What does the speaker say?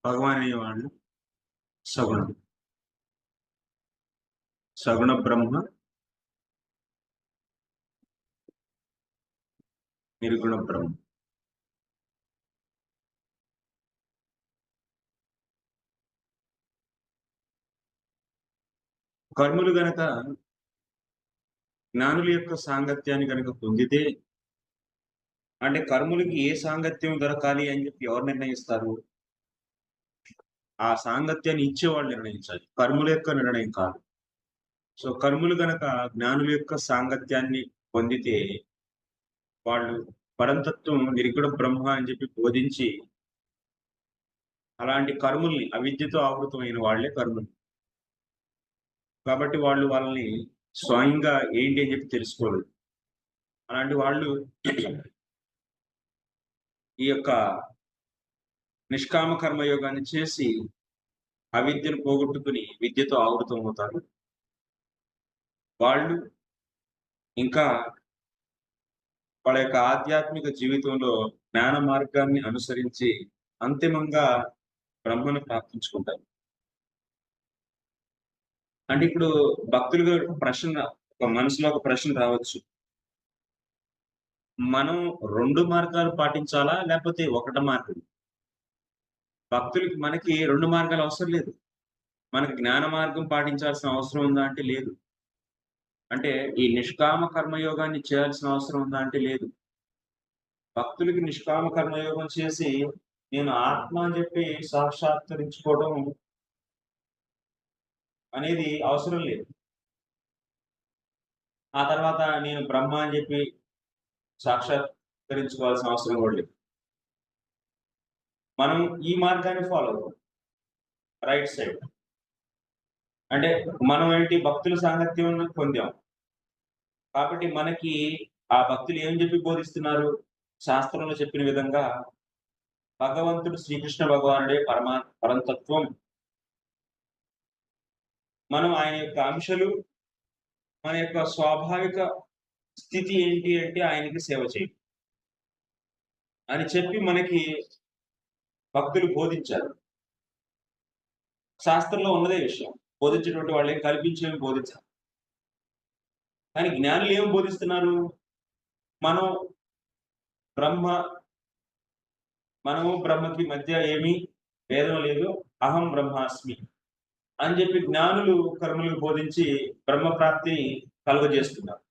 భగవాన్ అనేవాళ్ళు సగుణం. సగుణ బ్రహ్మ, నిర్గుణ బ్రహ్మ. కర్ములు గనక జ్ఞానుల యొక్క సాంగత్యాన్ని గనక పొందితే, అంటే కర్ములకి ఏ సాంగత్యం దొరకాలి అని చెప్పి ఎవరు నిర్ణయిస్తారు? ఆ సాంగత్యాన్ని ఇచ్చేవాళ్ళు నిర్ణయించాలి. కర్ముల యొక్క నిర్ణయం కాదు. సో, కర్ములు గనక జ్ఞానుల యొక్క సాంగత్యాన్ని పొందితే, వాళ్ళు పరంతత్వం నిర్గుణ బ్రహ్మ అని చెప్పి బోధించి, అలాంటి కర్ముల్ని అవిద్యతో ఆవృతమైన వాళ్ళే కర్ములు. కాబట్టి వాళ్ళు వాళ్ళని స్వయంగా ఏంటి అని చెప్పి తెలుసుకోలేదు. అలాంటి వాళ్ళు ఈ యొక్క నిష్కామ కర్మయోగాన్ని చేసి అవిద్యను పోగొట్టుకుని విద్యతో ఆవృతమవుతారు. వాళ్ళు ఇంకా వాళ్ళ యొక్క ఆధ్యాత్మిక జీవితంలో జ్ఞాన మార్గాన్ని అనుసరించి అంతిమంగా బ్రహ్మను ప్రాప్తించుకుంటారు. అంటే ఇప్పుడు భక్తులుగా మనసులో ఒక ప్రశ్న రావచ్చు. మనం 2 మార్గాలు పాటించాలా? లేకపోతే ఒకటి మార్గం? మనకి 2 మార్గాలు అవసరం లేదు. మనకి జ్ఞాన మార్గం పాటించాల్సిన అవసరం ఉందా అంటే లేదు. అంటే ఈ నిష్కామ కర్మయోగాన్ని చేయాల్సిన అవసరం ఉందా అంటే లేదు. భక్తులకి నిష్కామ కర్మయోగం చేసి నేను ఆత్మ అని చెప్పి సాక్షాత్కరించుకోవడం అనేది అవసరం లేదు. ఆ తర్వాత నేను బ్రహ్మ అని చెప్పి సాక్షాత్కరించుకోవాల్సిన అవసరం కూడా లేదు. మనం ఈ మార్గాన్ని ఫాలో అవుతాం. Right side. అంటే మనం ఏంటి భక్తుల సాంగత్యం పొందాం. కాబట్టి మనకి ఆ భక్తులు ఏం చెప్పి బోధిస్తున్నారు? శాస్త్రంలో చెప్పిన విధంగా భగవంతుడు శ్రీకృష్ణ భగవానుడే పరంతత్వం. మనం ఆయన యొక్క అంశలు, మన యొక్క స్వాభావిక స్థితి ఏంటి అంటే ఆయనకి సేవ చేయడం అని చెప్పి మనకి భక్తులు బోధించారు. శాస్త్రంలో ఉన్నదే విషయం. బోధించేటువంటి వాళ్ళేం కల్పించేమి బోధించారు. కానీ జ్ఞానులు ఏం బోధిస్తున్నారు? మనం బ్రహ్మ మనము బ్రహ్మకి మధ్య ఏమీ భేదం లేదు. అహం బ్రహ్మాస్మి అని చెప్పి జ్ఞానులు కర్మలకు బోధించి బ్రహ్మ ప్రాప్తిని కలుగజేస్తున్నారు.